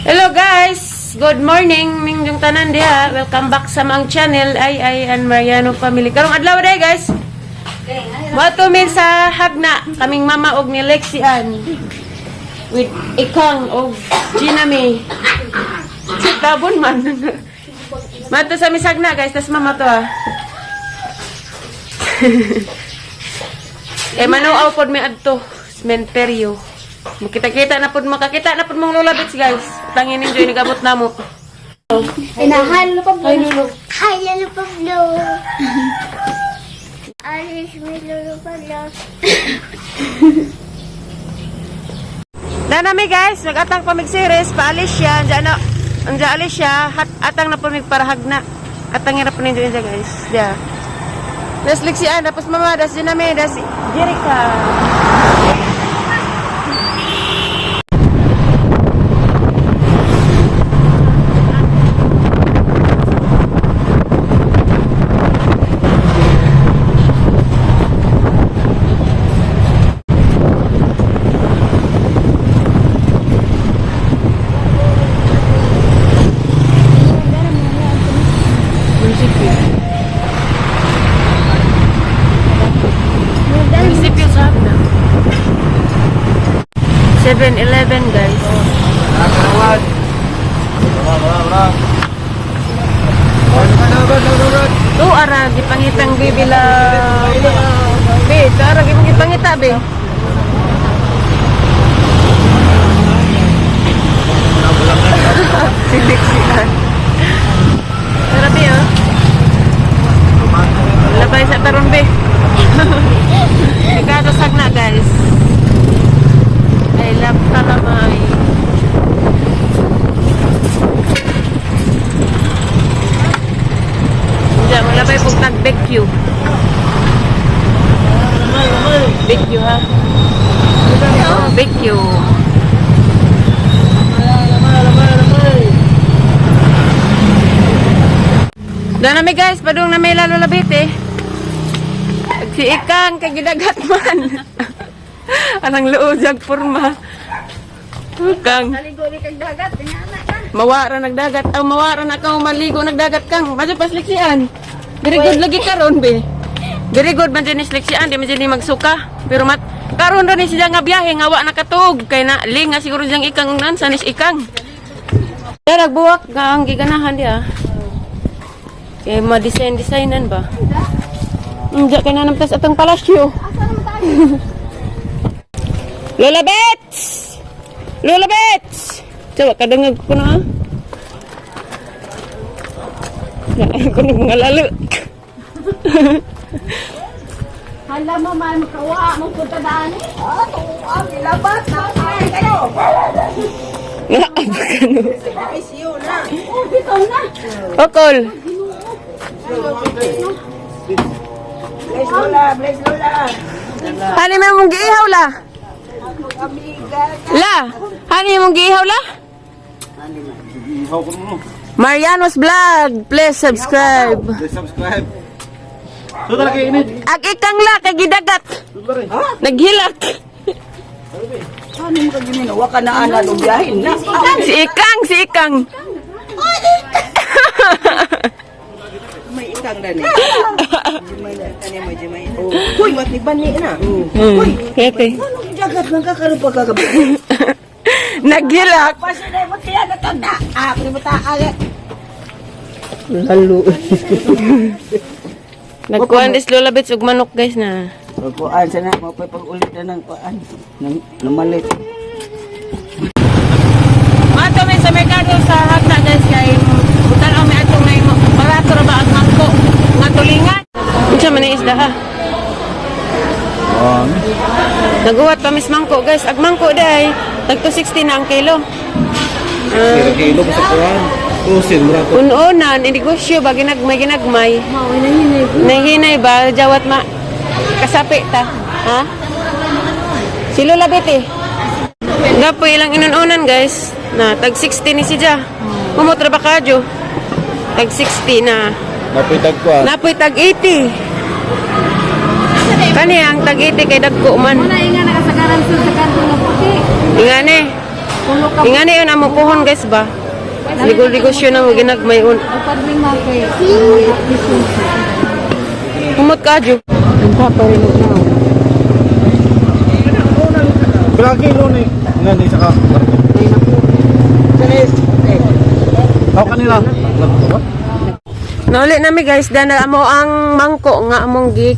Hello guys! Good morning! Mingjong tanan diha. Welcome back sa mga channel Ay and Mariano family. Karong adlaw day guys. Wato min sa hagna kaming mama og ni Lexian with Ikang og Gina May. Tabon man. Mato sa misagna guys, tas mama to ah. Manuaw pod mi adto sementeryo. Makita-kita na po, makakita na po mong Lola Bits, guys. Tangin enjoy, nagabot na mo. Halo pa Ay, Lulu. Halo pa blo. Alis may lolo pa blo. Nanami guys, mag-atang pamig-series, paalis siya. Diyan na, ang alis siya, atang na pamig parahag na. Atang hirap po ninyo dyan guys. Diyan. Das Lexian, tapos mama, das Dinami, das Jerica. Munisipyo sa hapna. 7-Eleven guys. Tu ara gipangitang bibila. Be, tu ara gipangita be. Silik-sikan. Terapi ya. Labay sa taron be. Nagkakasag na guys. I love kalamay. Diyan, malabay pag nag-BQ. BQ ha? Oh, BQ. Doon na may guys, padung na may lalo labit eh. Si Ikang, kagidagat man. Anang luod jag porma. Ikang. Naligo ni kag dagat, tinana ka. Mawara nagdagat. Aw mawara na kang maligo nagdagat kang. Madyo pas Lexian. Very good lagi karon be. Very good man din Lexian, di man din magsuka. Pero karon ra ni siya nga biyahe nga wa nakatug kay na linga siguro siyang Ikang nan sanis Ikang. Kaya nagbuwak nga ang giganahan dia. Kay ma-design-designan ba? Hindi kaya na namtas atong palasyo. Lola Bets! Lola Bets! Coba kadangag ko na. Naan ko na mga lalo. Hala mo man kawa mo punta daan. Ang ilabat na ay kayo. Naaba ka no. Oh, bitaw na. Okol. Bless Lola. Hani may mong giihaw la? La? Hani mong giihaw la? Mariano's Vlog. Please subscribe. Subscribe. So talaga init. Ag Ikang la kay gidagat. Naghilak. Ano mo ka ginawa ka na ana nung biyahin na? Si Ikang. May ikang na ni. Jimay na kanya may jimay. Hoy, wat ni bani na. Kete. Ano jagat nang kakaroon pa kagabi? Naghilak. Pasi na mo kaya na tanda. Ah, primata aga. Lalo. Nagkuhan dis Lola Bits ug manok guys na. Pagkuan sana mo pa pag-ulit na ng kuan. Nang namalit. Mato may sa merkado sa hagna guys kay butan ang may atong may barato ra ba ang mangko nga tulingan. Unsa man ni isda ha? Naguwat pa mis mangko guys. Ag mangko day tag 260 na ang kilo. Kilo ko sa kuwan. Tusin mo rato. Unonan inegosyo ba ginagmay. Nahinay ba jawat ma kasapi ta. Ha? Si Lola Betty. Gapo ilang inununan guys. Na tag 60 ni siya. Kumotra ba kadyo? Tag 60 na. Napitag kuwan. Napoy tag 80. Kani ang tag 80 kay dagko man. Muna inga nakasagaran sa kanto ng puti. Ingane. Ingani yun amo puhon guys ba? Ligo-ligosyo na mo ginagmayon. Humot ka, Jo. Ang paparilog na. Berapa kilo nih? Enggak nih saka. Tahu kanila? Nauli nami guys, dana amo ang mangko nga among gig.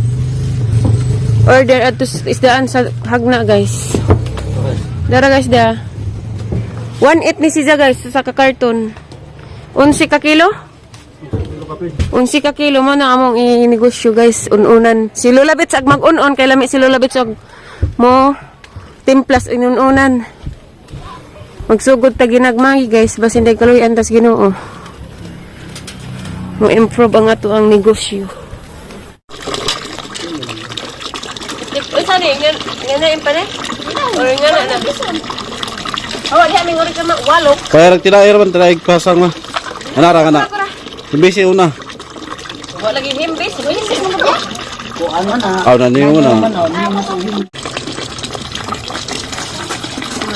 Order at isdaan sa hagna guys. Dara guys da. 1.8 ni siya guys sa kakarton. 11 ka kilo? 11 ka kilo mo na among inegosyo guys. Ununan. Si Lola Bits ag mag-unon kay lami si Lola Bits ag mo timplas inununan. Magsugod ta ginagmagi guys basin day kaluyan tas Ginoo. Mo improve ang ato ang negosyo. Isa ni ngana impane? Or ngana na. Oh, di aming ori ka walo. Kaya tinair man tinaig pasang ma. Anara kana. Imbisi una. Wa lagi himbis, himbis mo ba? Aw na niyo na.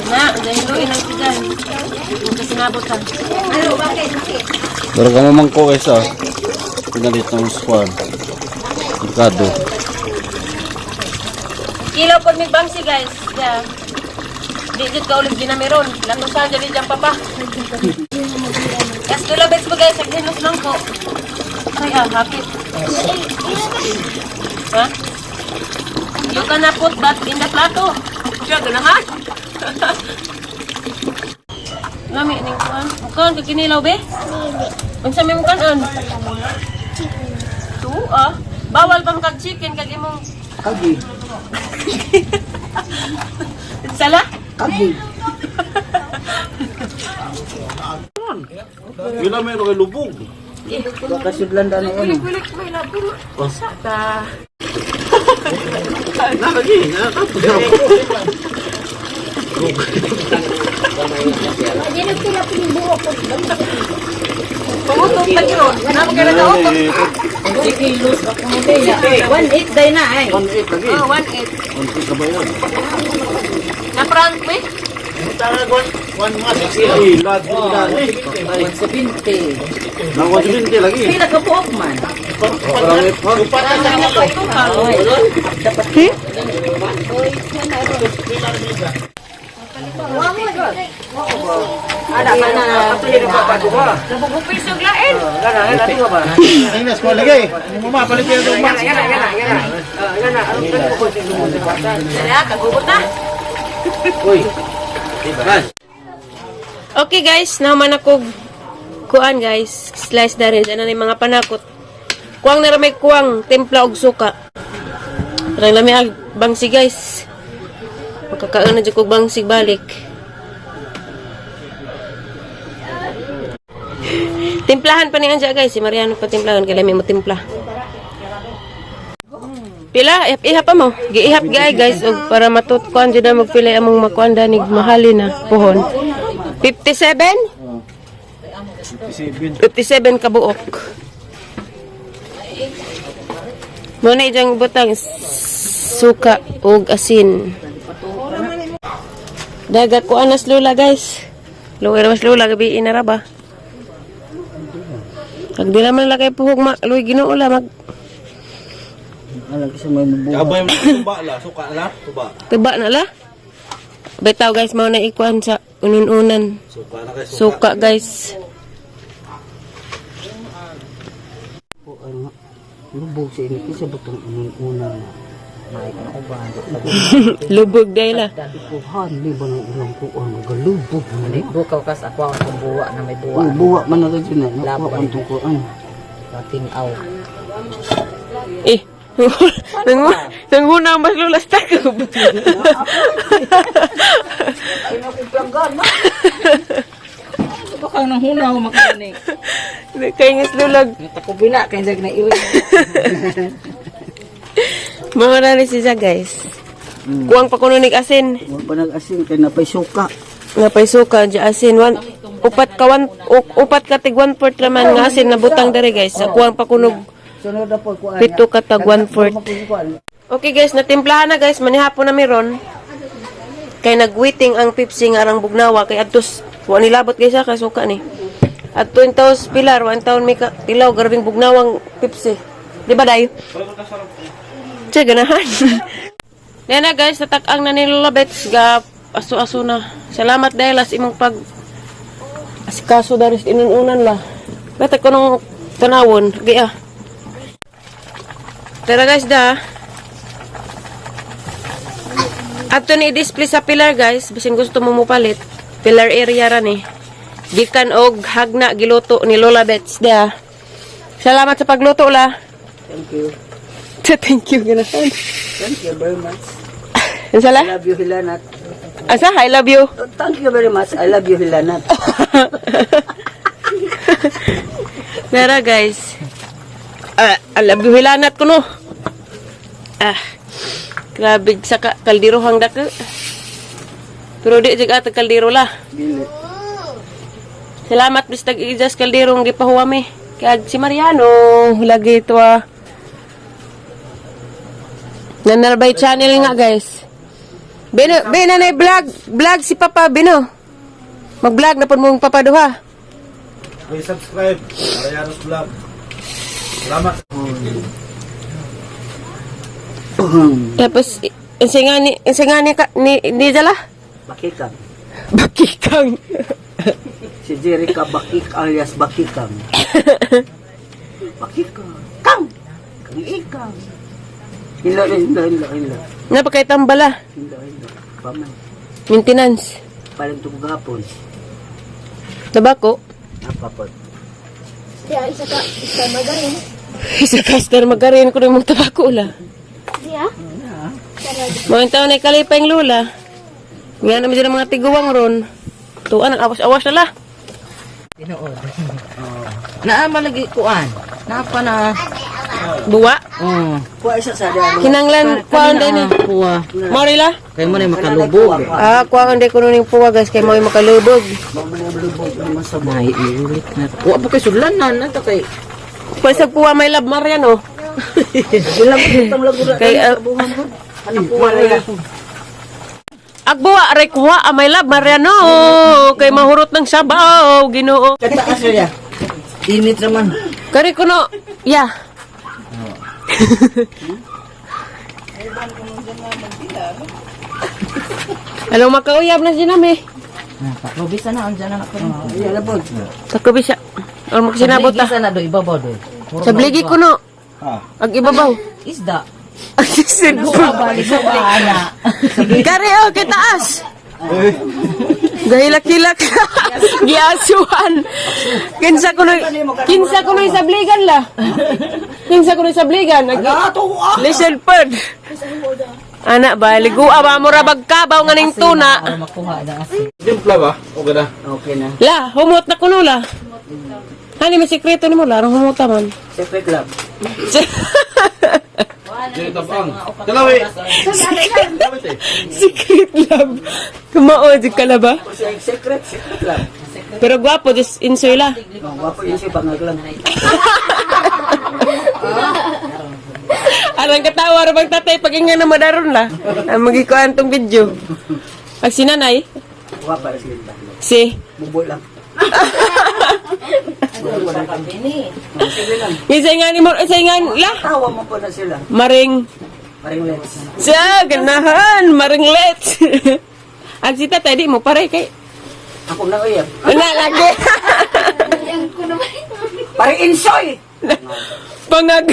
Na, dahil luin ang sigan. Yung kasinabutan. Pero kamo mangko guys ah. Pinalit ng squad. Merkado. Kilo po may bangsi guys. Yeah. Di jud ka ulit ginamiron. Latusan dyan dyan papa. Yes, tulabits mo guys. Aghinos lang ko. Ay happy. Ha? You gonna put that in the plato. Siya, gana ha? Lami ning kuan. Kuan kaginilaw be? Unsa may mukan-an? Tu bawal pa kag chicken kag imong Kagi. sala? Kagi. Gila may kay lubog. Kasudlan na yan. Kulik may labing. Saka. Lagi. Pumutok pa yun. Nama ka nag-auto. 1.8 day na ay. 1.8 lagi. Oh, 1.8. 1.8 ka ba yan? Na-prank me? Nang 1.20 lagi. Pila ka po man. Ada ka na. Nabubupisog lain. Ini sekolah lagi. Mama paling kaya rumah. Dala, kagugot na. Okay guys, naman ako kuan guys. Slice na rin. Diyan na yung mga panakot. Kuwang na may kuwang. Timpla og suka. Parang lami bangsi guys. Makakaon na dyan kong bangsig balik. Timplahan pa niyan dyan guys. Si Mariano pa timplahan. Kaya may mo timpla. Pila? Ihap pa mo. Giihap guys. O para matutkuan dyan na magpila among makuan danig mahalin na puhon. 57? 57 kabuok. Muna dyan butang suka o asin. Dagat ko anas lula guys. Luwer mas lula gabi inaraba. Pag di naman lakay puhog luwi Ginoo la mag Alam ko sa may bubuhat. Abay mo tuba la, suka la, tuba. tiba na la. Bitaw guys mao na ikuan sa ununan. Suka na guys. Suka guys. Lubog sa ini kasi butong una na. May ka ba Lubog day la. dati ko hali ba ng ilang kuan galubog man. Bukaw kas ako ang buwa na may buwa. Buwa man na gid na. Nakuha man tong kuan. Tinaw. Eh. Nanghuna mas lulas takob. Ay nakuplanggan na. Baka nang hunaw makani. Kay ngis lulag. Takubina kay dag na iwi. Mga na siya guys. Kuwang pa kuno nig asin. Wa pa nag-asin kay napay suka. Nga pay suka di asin upat ka tig 1/4 laman nga asin na butang dere guys. Sa kuwang pa kunog Sunod na po kuan. pito ka tag 1/4. Okay guys, natimplahan na guys, manihapon na meron. Kay nagwaiting ang Pepsi nga arang bugnawa kay adtos wa nilabot kay sa kasuka ni. Adto intaws pilar, wa taon may tilaw garbing bugnawang Pepsi. Di ba day? Che ganahan. Nena guys, tatak-ang na ni Lola Bets ga aso-aso na. Salamat dahil as imong pag asikaso daris inununan la. Bata ko nung tanawon, gi Tara guys da. Ato ni display sa pillar guys, bisin gusto mo mupalit. Pillar area ra ni. Gikan og hagna giluto ni Lola Bets da. Salamat sa pagluto la. Thank you. Thank you ganahan. Thank you very much. Insala? I love you, Hilanat. Asa, I love you. Oh, thank you very much. I love you, Hilanat. Nara guys. I love you hilanat ko no. Grabe sa kaldero hang dako. Pero di jud ata kaldero la. Dili. Salamat bis tag ijas kaldero ng gipahuwami. Kaya si Mariano lagi ito Nanarbay channel nga guys. Bino na vlog si Papa Bino. Mag-vlog na po mong Papa Duha. Please subscribe. Mariano's Vlog. Salamat. Tapos insingani ka ni Jala. Bakikang. Bakikang. Si Jerica Bakik alias Bakikang. Bakikang. Kang! Kang ikang. Hila. Napakay tambala. Hila. Paman. Maintenance. Paling tugapon. Tabako. Napapot. Kaya isa magaling. Isa kaster magarin ko rin mong tabako la. Diya? Mga taon ay kalipay ang lula. Nga naman dyan ang mga tiguwang ron. Tuan, ang awas-awas na la. Naama lagi kuan. Napa na. Buwa. Kuha isa sa dano. Kinanglan, kuhaan din eh. Kuha. Marila? Kaya mo na makalubog. Kuhaan din ko nun yung puwa guys, kay mo yung makalubog. Mamalubog naman sa bahay. Iulit na. Kuha po kay sudlan na. Nata kay. Pwede sa puwa may love Mariano. Ilang itang lagura. Kay, Ano kuha na yan? agbuwa, aray kuha, may love Mariano. Kay mahurot ng sabaw, ginoo. Kataas na yan. Init naman. Kari ko no, yeah. Alam makauyab na siya namin. Pakrobisa na. Andiyan na ako. Ayan na po. Takobi siya. Alam mo sinabot ta. na do. Ibabaw do. Sa bligi ko no. Ag ibabaw. Isda. Ang sisinbol. Balik sa baana. Kari o, kitaas. Gahilak-hilak. Giasuhan. Kinsa ko na isabligan la. Kinsa ko na isabligan. Listen pod. Anak ba, ligua ba mo rabag kabaw nga ning tuna. Makuha na asi. Timpla ba? Okay na. Okay na. La, humot na kuno la. Hani may sikreto ni mo la, humuta man. Secret lab. Yung tapang. Dalawi. Secret love. Kumao di ka la ba? Secret lab. Pero gwapo, just insoy la. Wapo yun siya pangaglang. Arang katawa ra bang tatay paginggan na madaron la. Ang magikuan tong video. Ag sinanay Wapa na sila. si Bubo lang. Isay nga la. Tawa mo po na sila. Maring Paring let's. sa ganahan, maring let's. Ag si tatay di mo pare kay Ako na uyab. wala lagi. Paring insoy. Pangag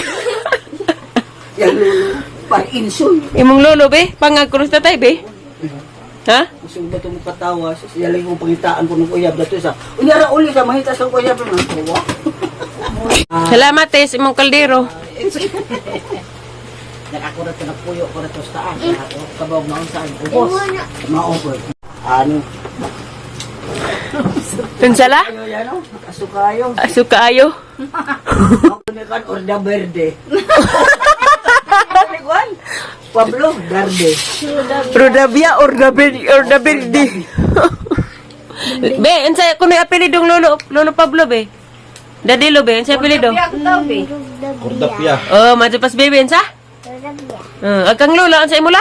Yan lulu. Paring insoy. imong lolo be, pangag krus tatay be. Ha? Gusto ba ito mo katawa? Yaling kong pangitaan ko ng uyab na ito sa. Unyara uli ka, mahitas kang uyab na. Tawa. Salamat eh, sa imong kaldero. Ako na ito nagpuyo ko na ito sa taan. Kabawag na saan. Ubos. Ma-over. Ano? Tunsala? Ano yan o? Asukayo. Asuka ayo. Ako na kan Orda Verde. Igual. Pablo Verde. Rodabia or the Verde. Be, unsay kuno apelidong lolo Pablo be? Dadilo be, unsay apelido? Kordapia. Oh, majupas bebe unsa? Agkang lola unsay imula?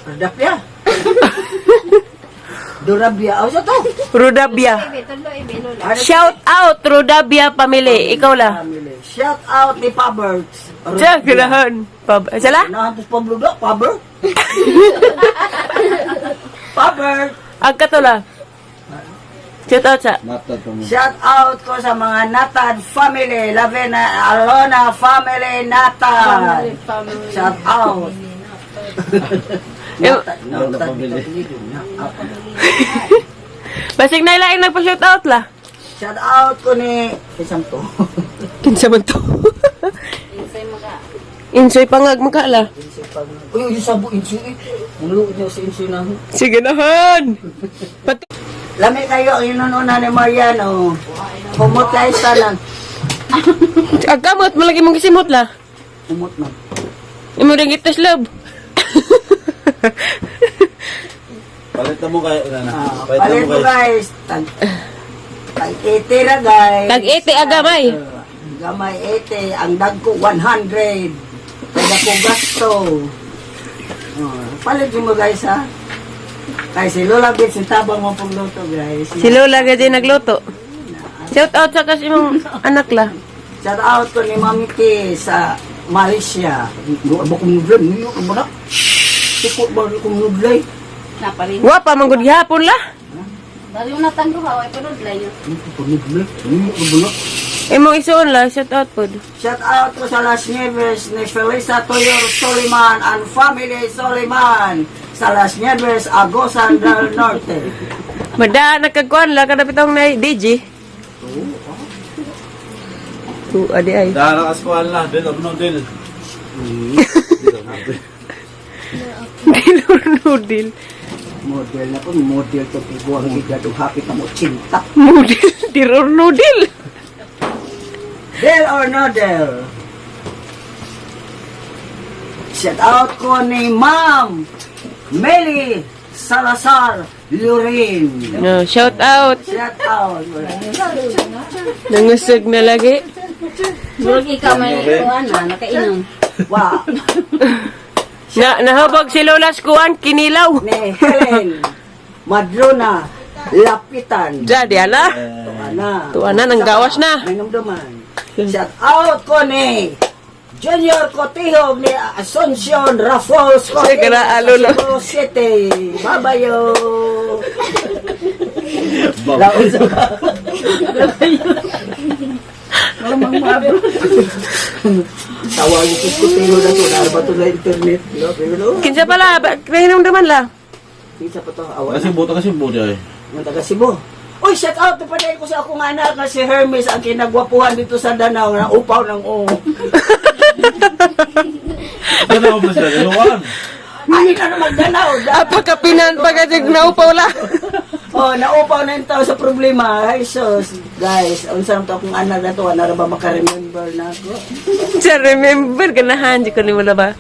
Orda Pia. Durabia. O, sa to? Rodabia. Shout out, Rodabia family. Ikaw la. Family. Shout out ni Paberts. Siya, ganahan. Sala? Nahantos Pablo do, Paber. Paber. Ang katula. Shout out sa. Natad pa mo. Shout out ko sa mga Natad family. Lavena, Alona family, Natad. Shout out. Natad. Alona family. Basig na ilain nagpa-shout out la. Shout out ko ni isang to. Kinsa man to? Insoy pangag magkala. Uy, yung sabo insu eh. Mulo niyo sa insu na. Sige nahan. Pati Lami kayo ang inununa ni Mariano. Kumot kayo sa lang. agkamot malagi mong gisimot la. Kumot na. Imo ring itas love. Palitan mo kayo. Palit mo guys. Tag-80 na guys. Tag-80 agamay. Gamay 80. Ang dagko 100. Kaya ko gasto. Palit mo guys ha. Kaya si Lola Bits, yung tabang mo pong luto guys. Si Lola gadi nagluto. Shout out sa kas imong anak la. Shout out ko ni Mami T sa Malaysia. Aba kong nudlay, niyo ka ba na? Sikot ba kong nudlay? Wa pa man gud gihapon la. Dari una tanggo haway punod layo. Nudlay, niyo ka ba na? Imong isuon la shout out pod. Shout out ko sa Las Nieves ni Felisa Toyor Soliman and family Soliman sa Las Nieves, Agosan del Norte. Mada nagkagkuan la kada pitong na DJ. Tu adi ay. Dara kaskuhan la. Dil, ano dil? Dilor nudil. Model na po, model to tiguang higado hapit na mo cinta. Nudil, dilor nudil. Del or no del? Shout out ko ni Ma'am Meli Salazar Lurin. No, shout out. Shout out. Nangusog na lagi. Murag ikaw may kuan na nakainom. Wow. Nahabag si Lola Skuan kinilaw. Ni Helen Madrona Lapitan. Jadi ala. Tuana. Tuana nang gawas na. May namdaman. Shout out ko ni Junior Cotihog ni Asuncion Raffles Sige na, Lolo. Cebu City. Babayo. Bab. Laon sa Malamang mabro. Tawagin ko Cotihog na to. Narba to na internet. No? Pero Kinsa pala, kahinom naman la. isa pa to. Awan Kasi buta kasi buti ay. ng taga Cebu. Uy, shout out pa rin ko sa akong anak na si Hermes ang kinagwapuhan dito sa Danau na upaw ng o. Ano ako ba sila? Dalawan. Ay, na naman Danau. Apa kapinan pagadig naupaw la. Oh, naupaw na yung tao sa problema. Ay, sus. Guys, unsa to akong anak na to, na ba maka-remember na ako? Sa remember ganahan di ko ni wala ba.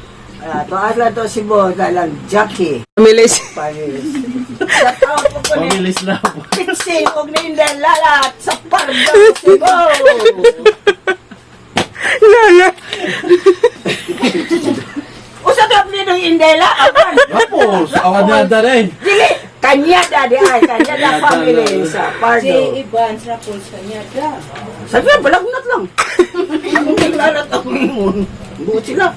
To asla to si Bo, dalang Jackie. Milis. Paris. Shout out po ko ni Pamilis na ako. Pixie, huwag na yung lalat sa Pardo, Cebu. Lala. Usa to ang ng Indela, apan. Tapos, awan na da rin. Dili, kanya daddy ay, kanya da family sa Pardo. Iban sa pulsa niya da. Sabi nga, balagnat lang. Ang naglalat ako ngayon. Buot sila.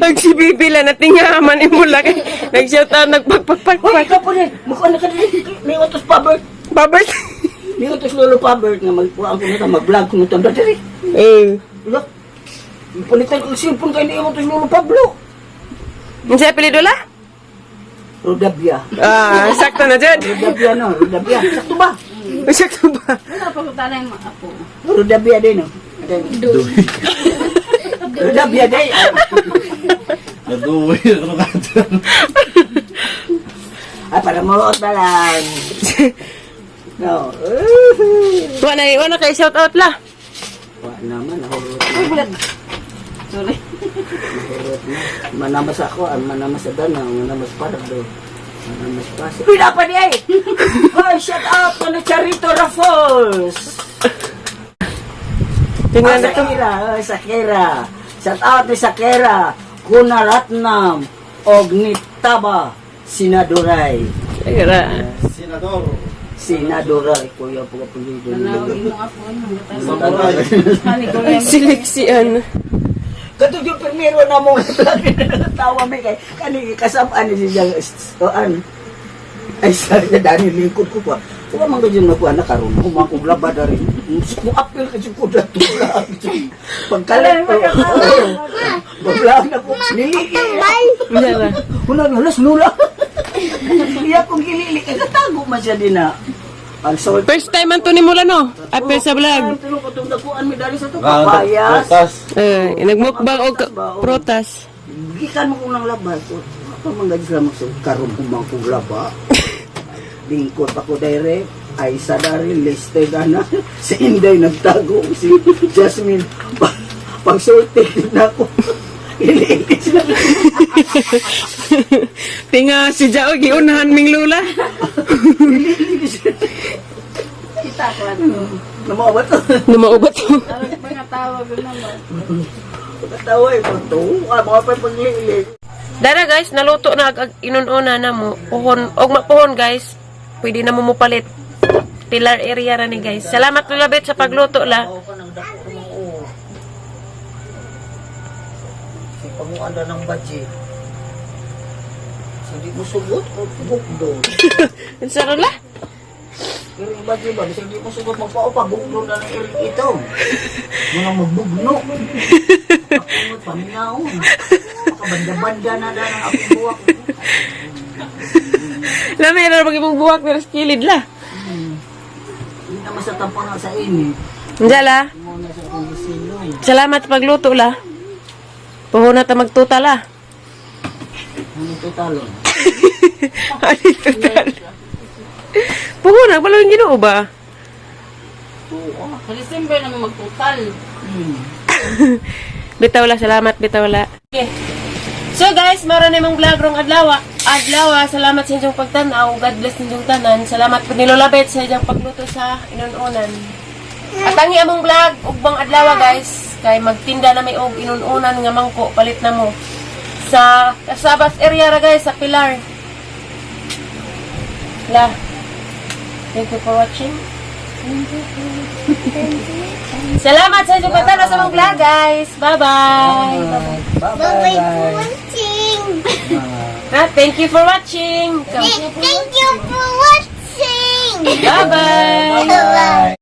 Ang si Bibi la natingaman imo la kay nag-shout out Hoy, nagpagpagpag. ikaw po rin. Mukha na ka rin. May utos Pabert. Babert. May utos Lolo Pabert nga magpuan ko nito, mag-vlog ko nito. Dali. Look. Palitan ko cellphone kayo ni utos Lolo Pablo. Unsa apelyido la? Rodabia. Ah, sakto na jud. Rodabia no, Rodabia. Sakto ba? Sakto ba? Wala pa ko tanay mo apo. Rodabia din no. Rodabia din. Naduwi. Ano ka dyan? Ay, para maluot na lang. No. Wala kay shout out la. Wala naman, nahulot na. Sorry. Nahulot na. Manamas ako, manamas sa Danau, manamas Pardo. Manamas Pasig. Pila pa di ay! Hoy, shout out ko na Charito Raffles! Tingnan na to. Sakira, Sakira. Shout out ni Sakira, Kunaratnam, og ni Taba, Sinadoray. Kira. Senador. Sinadoray. Kuya po kapulido. Seleksian. Kato yung primero na mo tawa may kay kani kasama ni siya ay sa dani lingkod ko pa. Wa man gyud na ko anak karon kumakog labad rin. Mo apil ka jud ko dato. Pagkalat ko. Babla na ko nili. Dara. Una halos lula. Iya kong gilili kay katago man siya din na. Ang salt. First time man to ni Mula no? Apil sa vlog. Pero katong dakuan mi dali sa to kapayas. Protas. Nagmukbang og protas. Gikan mo kung nang labas. Apa manggadis lamang sa karon kumang kong laba. Lingkod ako direct. Ay sa dari liste na. Si Inday nagtago. Si Jasmine. Pagsulti na ako. Iliilis na. Tinga si Jao giunahan ming lula. Iliilis na. Kita ko lang. Namawat to. Numaubat. Mga tawag naman. Katawa ko to. Mga pagliilis. Dara guys, naluto na inununa na mo. Puhon, og mapuhon guys. Pwede na mo mupalit. Pilar area ra ni guys. Salamat lulabit sa pagluto la. Si panguanda ng budget. Hindi mo sugot o bukdo. Insaro la? Pero yung budget ba? Hindi mo sugot magpaupa. Bukdo na ng ito. Mga magbugno. Ako paminaon. Makabanda-banda na na ng apong buwak. Lamay na pag imong buwak pero skilid la. Hindi naman sa tampang sa ini. Njala. Muna sa kondisino. Salamat sa pagluto la. Puhon na ta magtuta la. Ano ito talon? Ano total? Puhon na, pala yung ginoo ba? Sa December naman magtutal. Bitaw la, salamat, bitaw la. Okay. So guys, mara na mong vlog rong adlaw. Salamat sa inyong pagtanaw. God bless ninyong tanan. Salamat po nilolabit sa inyong pagluto sa inununan. At ang among vlog, ugbang adlaw guys, kay magtinda na may og inununan nga mangko, palit na mo. Sa Casabas area ra guys, sa Pilar. La. Thank you for watching. Salamat sa inyong pagtanaw sa among vlog guys. Bye-bye. Bye-bye. Thank you for watching. Thank you for watching. Bye-bye. Bye-bye.